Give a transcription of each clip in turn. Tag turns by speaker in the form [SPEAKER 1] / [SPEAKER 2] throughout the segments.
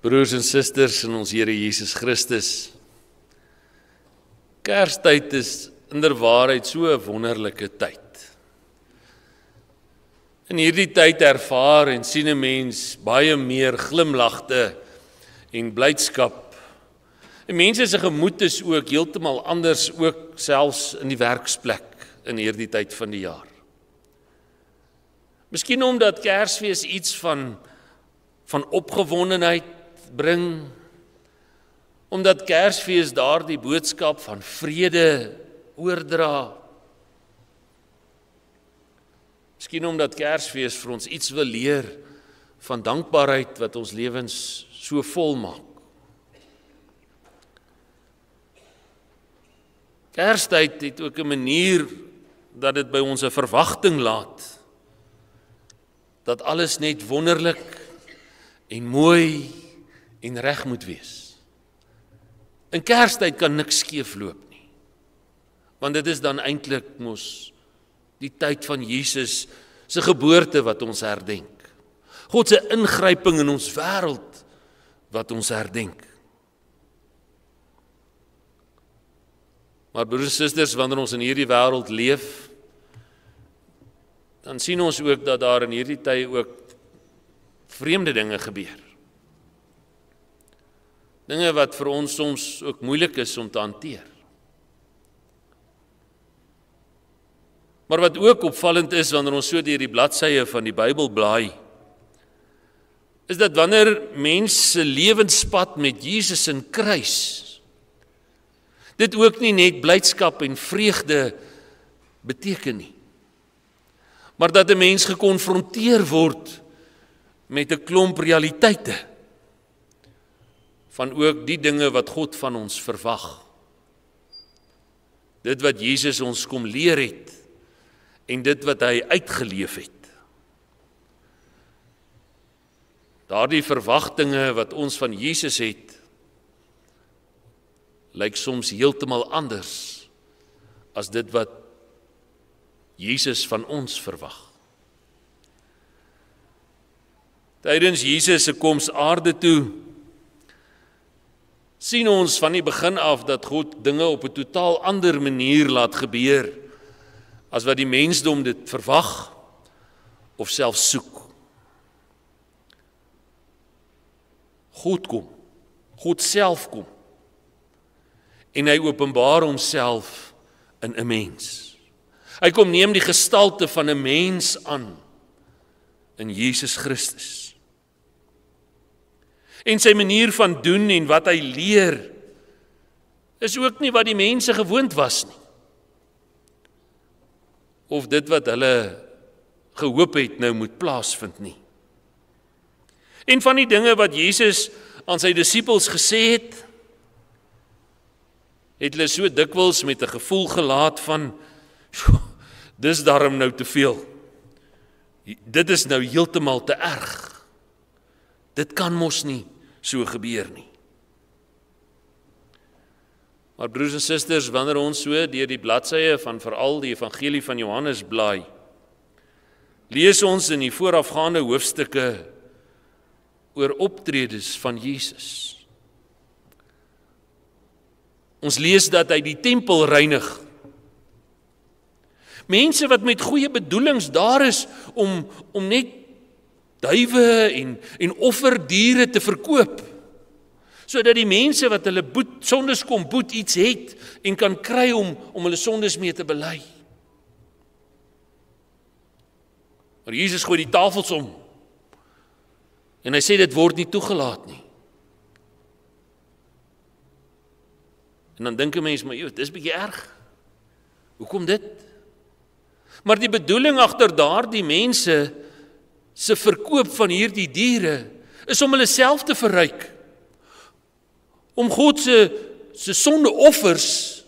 [SPEAKER 1] Broers en susters in ons Here Jesus Christus, Kerstyd is inderwaarheid so 'n wonderlike tyd. In hierdie tyd ervaar en sien 'n mens baie meer glimlagte en blydskap. En mense se gemoed is ook heeltemal anders, ook selfs in die werksplek in hierdie tyd van die jaar. Miskien omdat Kersfees iets van opgewondenheid bring, omdat Kersfees daardie boodskap van vrede oordra. Miskien omdat Kersfees vir ons iets wil leer van dankbaarheid wat ons lewens so vol maak. Kerstyd het ook 'n manier dat dit by ons 'n verwagting laat, dat alles net wonderlik en mooi en reg moet wees. In Kerstyd kan niks skeefloop nie, want dit is dan eintlik mos die tyd van Jesus se geboorte wat ons herdenk. God se ingryping in ons wêreld wat ons herdenk. Maar broers en susters, wanneer ons in hierdie wêreld leef, dan sien ons ook dat daar in hierdie tyd ook vreemde dinge gebeur. Dinge wat vir ons soms ook moeilik is om te hanteer. Maar wat ook opvallend is wanneer ons so deur die bladsye van die Bybel blaai, is dat wanneer mense lewenspad met Jesus in kruis, dit ook nie net blydskap en vreugde beteken nie, maar dat 'n mens gekonfronteer word met 'n klomp realiteite van ook die dinge wat God van ons verwag. Dit wat Jesus ons kom leer het en dit wat hy uitgeleef het. Daardie verwagtinge wat ons van Jesus het, lyk soms heeltemal anders as dit wat Jesus van ons verwag. Tydens Jesus se koms aarde toe, sien ons van die begin af dat God dinge op 'n totaal ander manier laat gebeur as wat die mensdom dit verwag of self soek. God kom, God self kom, en hy openbaar homself in 'n mens. Hy kom neem die gestalte van 'n mens aan in Jesus Christus. En sy manier van doen en wat hy leer, is ook nie wat die mense gewoond was nie. Of dit wat hulle gehoop het nou moet plaasvind nie. En van die dinge wat Jesus aan sy disippels gesê het, het hulle so dikwels met 'n gevoel gelaat van, dis darm nou te veel. Dit is nou heeltemal te erg. Dit kan mos nie so gebeur nie. Maar broers en susters, wanneer ons so deur die bladsye van veral die evangelie van Johannes blaai, lees ons in die voorafgaande hoofstukke oor optredes van Jesus. Ons lees dat hy die tempel reinig. Mense wat met goeie bedoelings daar is om net duwe en offerdiere te verkoop, sodat die mense wat hulle sondes kom boet iets het en kan kry om hulle sondes mee te bely. Maar Jesus gooi die tafels om en hy sê dit word nie toegelaat nie. En dan dink 'n mens, maar dis bietjie erg. Hoekom dit? Maar die bedoeling agter daardie mense se verkoop van hierdie diere is om hulle self te verryk. Om God se sondeoffers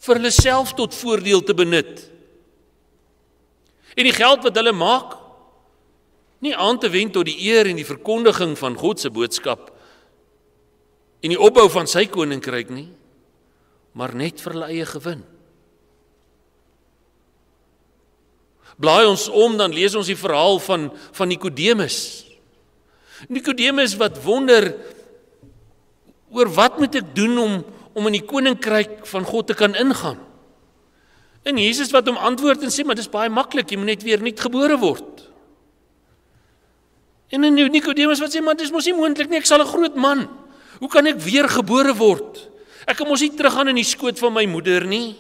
[SPEAKER 1] vir hulle self tot voordeel te benut. En die geld wat hulle maak, nie aan te wend tot die eer en die verkondiging van God se boodskap en die opbou van sy koninkryk nie, maar net vir hulle eie gewin. Blaai ons om, dan lees ons die verhaal van Nikodemus. Nikodemus wat wonder, oor wat moet ek doen om in die koninkryk van God te kan ingaan? En Jesus wat hom antwoord en sê, maar dis baie maklik, jy moet net weer nuut gebore word. En dan Nikodemus wat sê, maar dis mos nie moontlik nie, ek sal 'n groot man. Hoe kan ek weer gebore word? Ek kan mos nie teruggaan in die skoot van my moeder nie.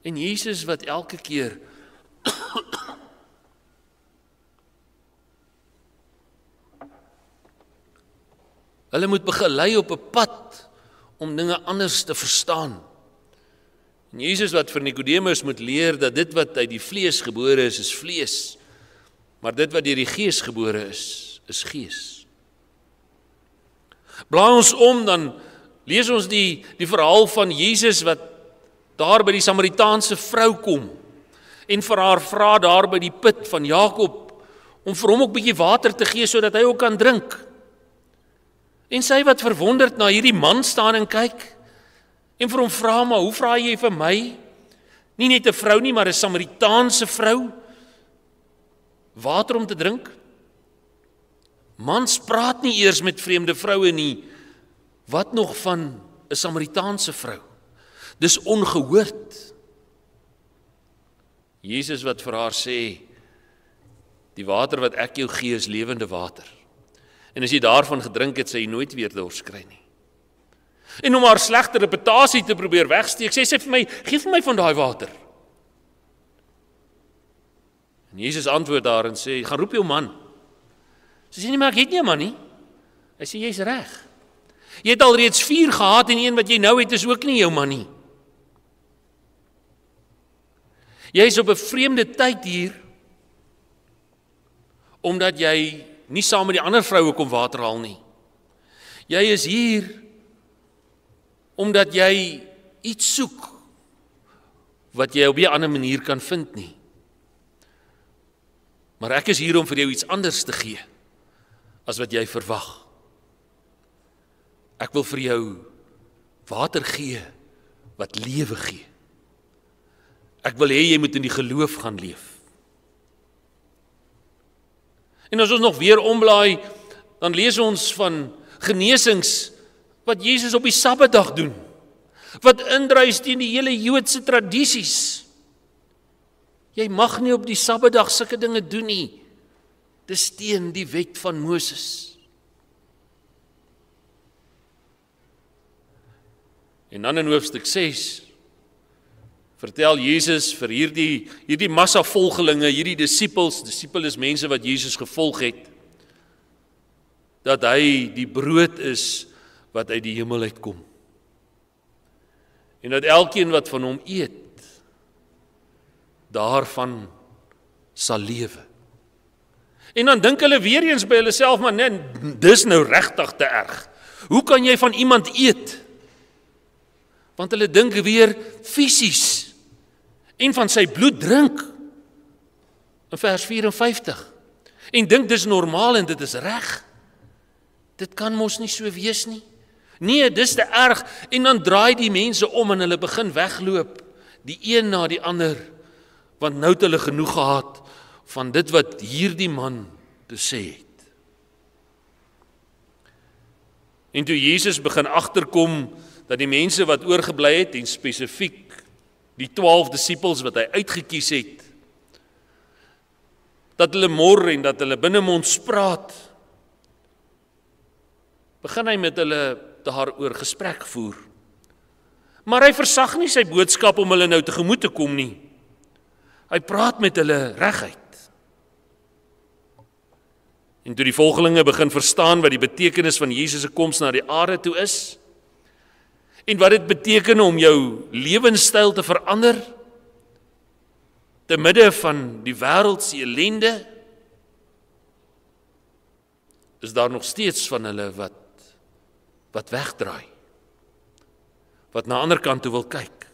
[SPEAKER 1] En Jesus wat elke keer hulle moet begelei op 'n pad om dinge anders te verstaan. En Jesus wat vir Nikodemus moet leer dat dit wat uit die vlees gebore is vlees, maar dit wat deur die Gees gebore is Gees. Blaai ons om, dan lees ons die verhaal van Jesus wat daar by die Samaritaanse vrou kom en vir haar vra daar by die put van Jakob om vir hom ook 'n bietjie water te gee sodat hy ook kan drink. En sy wat verwonderd na hierdie man staan en kyk en vir hom vra, maar hoe vra jy vir my? Nie net 'n vrou nie, maar 'n Samaritaanse vrou water om te drink? Mans praat nie eers met vreemde vroue nie, wat nog van 'n Samaritaanse vrou? Dis ongehoord. Jesus wat vir haar sê, die water wat ek jou gee is lewende water. En as jy daarvan gedrink het, sal jy nooit weer dors kry nie. En om haar slegte reputasie te probeer wegsteek, sê sy vir my, gee vir my van daai water. En Jesus antwoord daar en sê, gaan roep jou man. Sy sê nie, maar ek het nie 'n man nie. Hy sê, jy's reg. Jy het al reeds 4 gehad en een wat jy nou het is ook nie jou man nie. Jy is op 'n vreemde tyd hier, omdat jy nie saam met die ander vroue kom water haal nie. Jy is hier, omdat jy iets soek, wat jy op 'n ander manier kan vind nie. Maar ek is hier om vir jou iets anders te gee, as wat jy verwag. Ek wil vir jou water gee, wat lewe gee. Ek wil hê jy moet in die geloof gaan leef. En as ons nog weer omblaai, dan lees ons van genesings wat Jesus op die Sabbatdag doen, wat indruis teen die hele Joodse tradisies. Jy mag nie op die Sabbatdag sulke dinge doen nie. Dis teen die wet van Moses. En dan in hoofstuk 6 vertel Jesus vir hierdie massa volgelinge, hierdie disipels is mense wat Jesus gevolg het, dat hy die brood is wat uit die hemel uitkom. En dat elkeen wat van hom eet, daarvan sal lewe. En dan dink hulle weer eens by hulle self, maar nee, dis nou regtig te erg. Hoe kan jy van iemand eet? Want hulle dink weer fisies en van sy bloed drink. In vers 54. En dink dis normaal en dit is reg. Dit kan mos nie so wees nie. Nee, dis te erg. En dan draai die mense om en hulle begin wegloop, die een na die ander, want nou het hulle genoeg gehad van dit wat hierdie man te sê het. En toe Jesus begin agterkom dat die mense wat oorgebly het, en spesifiek die 12 disippels wat hy uitgekies het, dat hulle mor en dat hulle binnemonds praat, begin hy met hulle daaroor gesprek voer. Maar hy versag nie sy boodskap om hulle nou tegemoet te kom nie. Hy praat met hulle reguit. En toe die volgelinge begin verstaan wat die betekenis van Jesus se koms na die aarde toe is, en wat dit beteken om jou lewenstyl te verander, te midde van die wêreldse ellende, is daar nog steeds van hulle wat wegdraai, wat na ander kant toe wil kyk.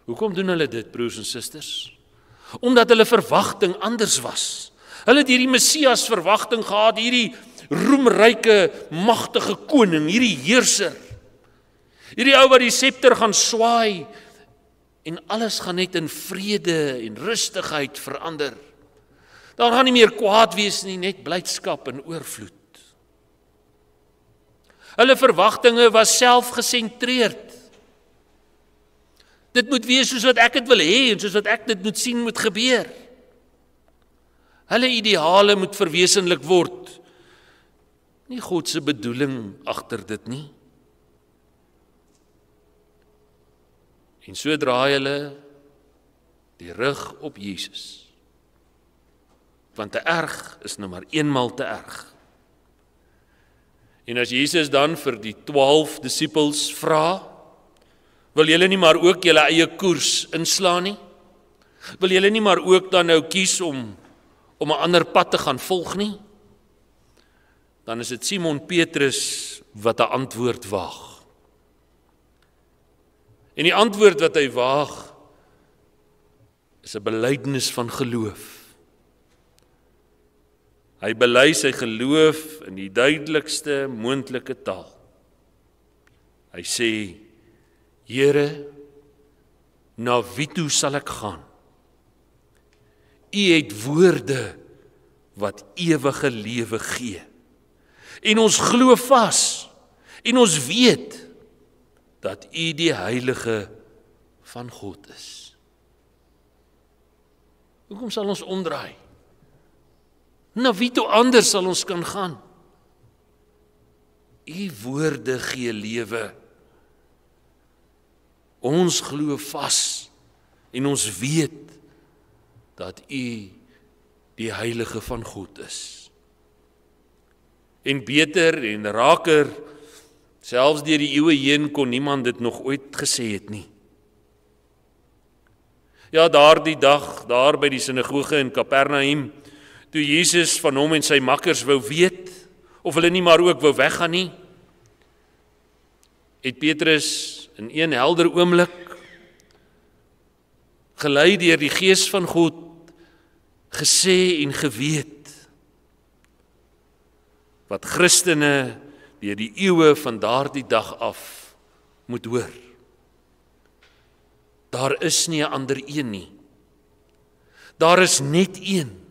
[SPEAKER 1] Hoekom doen hulle dit, broers en susters? Omdat hulle verwagting anders was. Hulle het hierdie Messias verwagting gehad, hierdie roemryke, magtige koning, hierdie heerser, hierdie ou wat die scepter gaan swaai, en alles gaan net in vrede en rustigheid verander. Daar gaan nie meer kwaad wees nie, net blydskap en oorvloed. Hulle verwagtinge was selfgesentreerd. Dit moet wees soos wat ek dit wil hê en soos wat ek dit moet sien moet gebeur. Hulle ideale moet verwesenlik word. Nie God se bedoeling agter dit nie. En so draai hulle die rug op Jesus. Want te erg is nou maar eenmal te erg. En as Jesus dan vir die 12 disippels vra, wil julle nie maar ook julle eie koers inslaan nie? Wil julle nie maar ook dan nou kies om 'n ander pad te gaan volg nie? Dan is dit Simon Petrus wat 'n antwoord waag. En die antwoord wat hy waag is 'n belydenis van geloof. Hy bely sy geloof in die duidelikste moontlike taal. Hy sê: Here, na wie toe sal ek gaan? U het woorde wat ewige lewe gee. En ons glo vas en ons weet dat U die Heilige van God is. Hoekom sal ons omdraai? Na wie toe anders sal ons kan gaan? U woorde gee lewe. Ons glo vas en ons weet dat U die Heilige van God is. En beter en raker, selfs deur die eeue heen kon niemand dit nog ooit gesê het nie. Ja, daardie dag, daar by die sinagoge in Kapernaum, toe Jesus van hom en sy makkers wou weet, of hulle nie maar ook wou weggaan nie, het Petrus in een helder oomblik, gelei deur die Gees van God, gesê en geweet, wat Christene deur die eeue van daardie dag af moet hoor. Daar is nie 'n ander een nie. Daar is net een.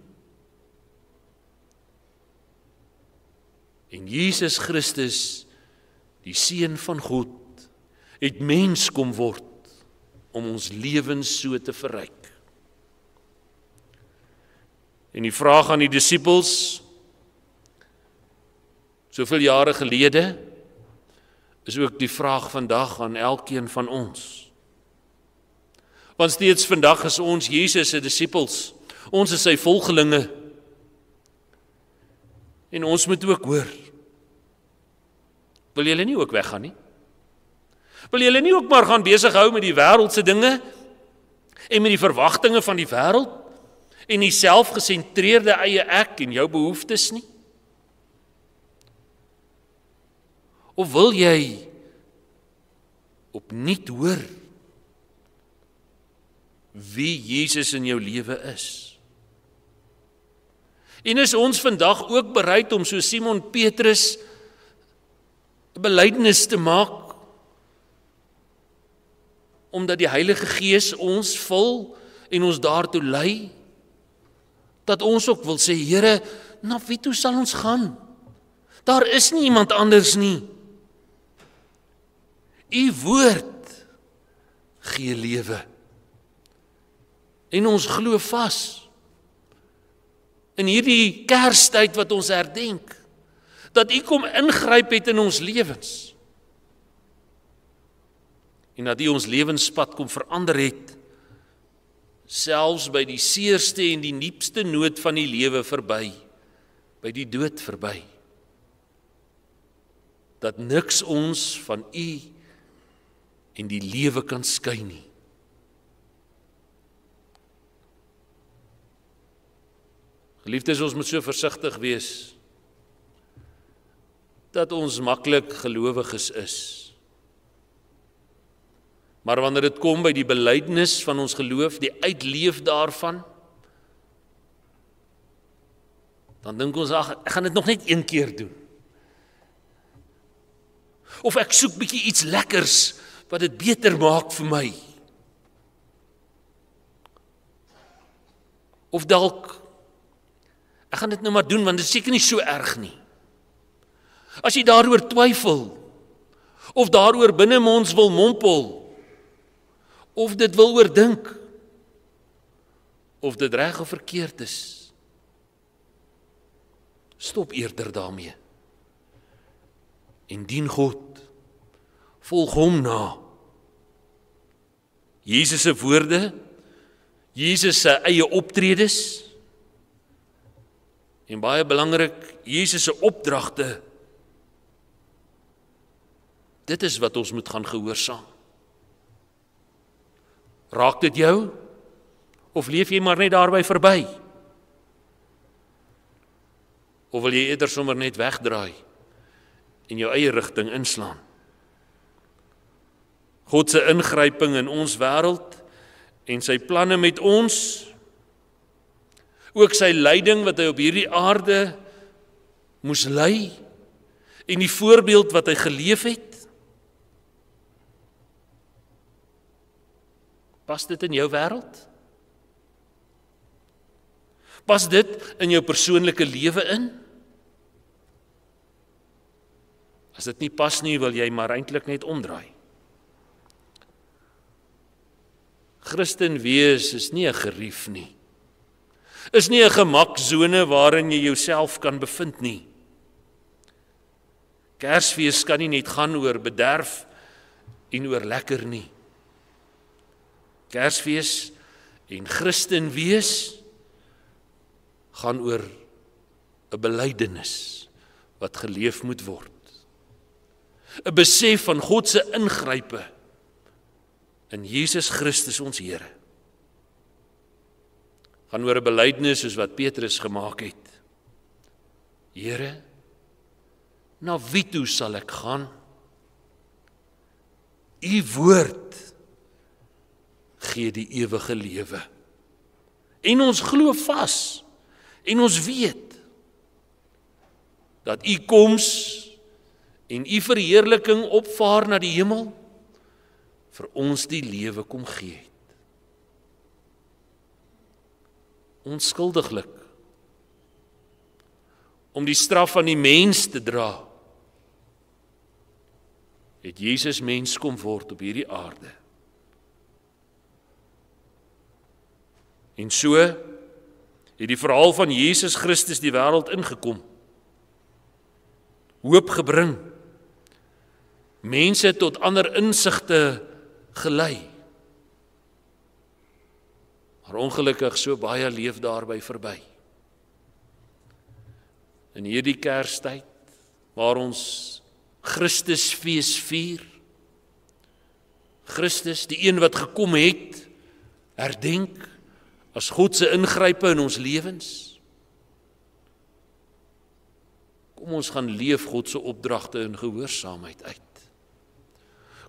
[SPEAKER 1] En Jesus Christus, die Seun van God, het mens kom word om ons lewens so te verryk. En die vraag aan die disippels, soveel jare gelede, is ook die vraag vandag aan elkeen van ons. Want steeds vandag is ons Jesus se disippels, ons is sy volgelinge, en ons moet ook hoor, wil julle nie ook weggaan nie? Wil julle nie ook maar gaan besig hou met die wêreldse dinge, en met die verwagtinge van die wêreld, en die selfgesentreerde eie ek en jou behoeftes nie? Of wil jy opnuut hoor wie Jesus in jou lewe is? En is ons vandag ook bereid om so Simon Petrus 'n belydenis te maak, omdat die Heilige Gees ons vul en ons daartoe lei, dat ons ook wil sê, Here, na wie toe sal ons gaan? Daar is nie iemand anders nie. U woord gee lewe. En ons glo vas in hierdie Kerstyd wat ons herdenk, dat U kom ingryp het in ons lewens. En dat U ons lewenspad kom verander het, selfs by die seerste en die diepste nood van die lewe verby, by die dood verby. Dat niks ons van U en die lewe kan skei nie. Geliefdes, ons moet so versigtig wees dat ons maklik gelowiges is. Maar wanneer dit kom by die belydenis van ons geloof, die uitleef daarvan, dan dink ons, ag, ek gaan dit nog net een keer doen. Of ek soek bietjie iets lekkers wat dit beter maak vir my. Of dalk gaan dit nou maar doen, want dit is seker nie so erg nie. As jy daaroor twyfel, of daaroor binnemonds wil mompel, of dit wil oordink, of dit reg of verkeerd is, stop eerder daarmee. En dien God, volg hom na. Jesus se woorde, Jesus se eie optredes, en baie belangrik, Jesus se opdragte, dit is wat ons moet gaan gehoorsaam. Raak dit jou? Of leef jy maar net daarby verby? Of wil jy eerder sommer net wegdraai en jou eie rigting inslaan? God se ingryping in ons wêreld en sy planne met ons, ook sy lyding wat hy op hierdie aarde moes lei, en die voorbeeld wat hy geleef het, pas dit in jou wêreld? Pas dit in jou persoonlike lewe in? As dit nie pas nie, wil jy maar eintlik net omdraai. Christen wees is nie 'n gerief nie. Is nie 'n gemaksone waarin jy jouself kan bevind nie. Kersfees kan nie net gaan oor bederf en oor lekker nie. Kersfees en Christen wees gaan oor 'n belydenis wat geleef moet word. 'n Besef van God se ingrype in Jesus Christus ons Here. Gaan oor 'n belydenis soos wat Petrus gemaak het. Here, na wie toe sal ek gaan? U woord gee die ewige lewe. En ons glo vas, en ons weet, dat u koms en u verheerliking opvaar na die hemel, vir ons die lewe kom gee het. Onskuldiglik, om die straf van die mens te dra, het Jesus mens kom word op hierdie aarde. En so het die verhaal van Jesus Christus die wêreld ingekom, hoop gebring, mense tot ander insigte gelei. Maar ongelukkig so baie leef daarby verby. In hierdie Kerstyd, waar ons Christusfees vier, Christus, die een wat gekom het, herdenk as God se ingrype in ons lewens. Kom ons gaan leef God se opdragte in gehoorsaamheid uit.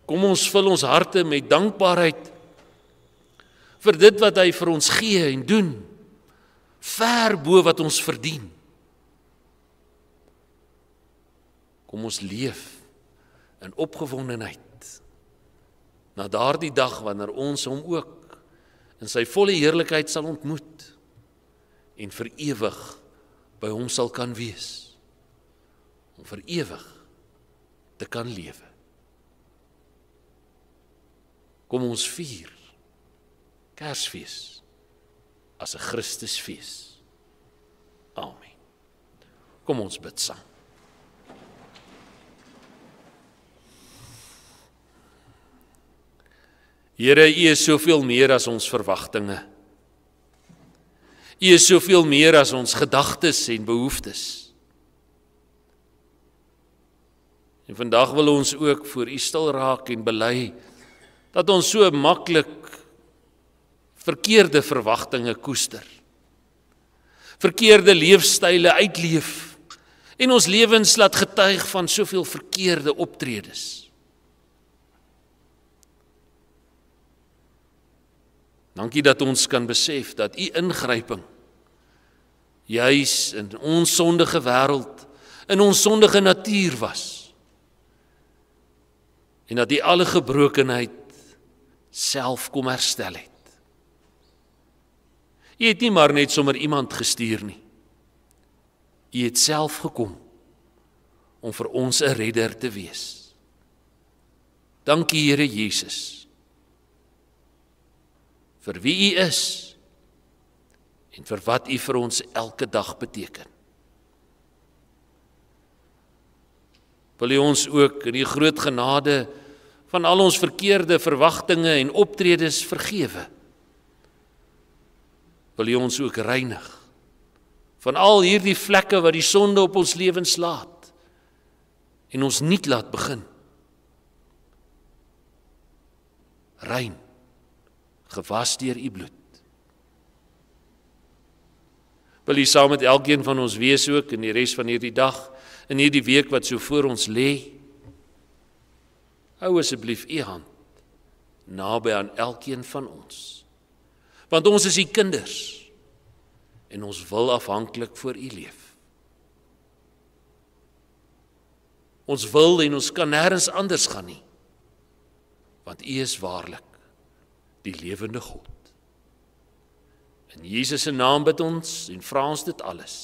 [SPEAKER 1] Kom ons vul ons harte met dankbaarheid vir dit wat hy vir ons gee en doen, ver bo wat ons verdien. Kom ons leef in opgewondenheid na daardie dag wanneer ons hom ook in sy volle heerlikheid sal ontmoet en vir ewig by hom sal kan wees, om vir ewig te kan lewe. Kom ons vier Kersfees as 'n Christusfees. Amen. Kom ons bid saam. Here, U is soveel meer as ons verwagtinge. U is soveel meer as ons gedagtes en behoeftes. En vandag wil ons ook voor U stil raak en bely dat ons so maklik verkeerde verwagtinge koester, verkeerde leefstyle uitleef en ons lewens laat getuig van soveel verkeerde optredes. Dankie dat ons kan besef dat U ingryping juis in ons sondige wêreld, in ons sondige natuur was, en dat U alle gebrokenheid self kom herstel het. U het nie maar net sommer iemand gestuur nie. U het self gekom om vir ons 'n redder te wees. Dankie Here Jesus, vir wie U is en vir wat U vir ons elke dag beteken. Wil U ons ook in die groot genade van al ons verkeerde verwagtinge en optredes vergewe. Wil U ons ook reinig van al hierdie vlekke wat die sonde op ons lewens laat en ons niet laat begin. Rein, gewas deur U bloed. Wil U saam met elkeen van ons wees ook in die res van hierdie dag, in hierdie week wat so voor ons lê. Hou asseblief U hand naby aan elkeen van ons. Want ons is U kinders en ons wil afhanklik voor U leef. Ons wil en ons kan nêrens anders gaan nie. Want U is waarlik die lewende God. In Jesus se naam bid ons en vra ons dit alles.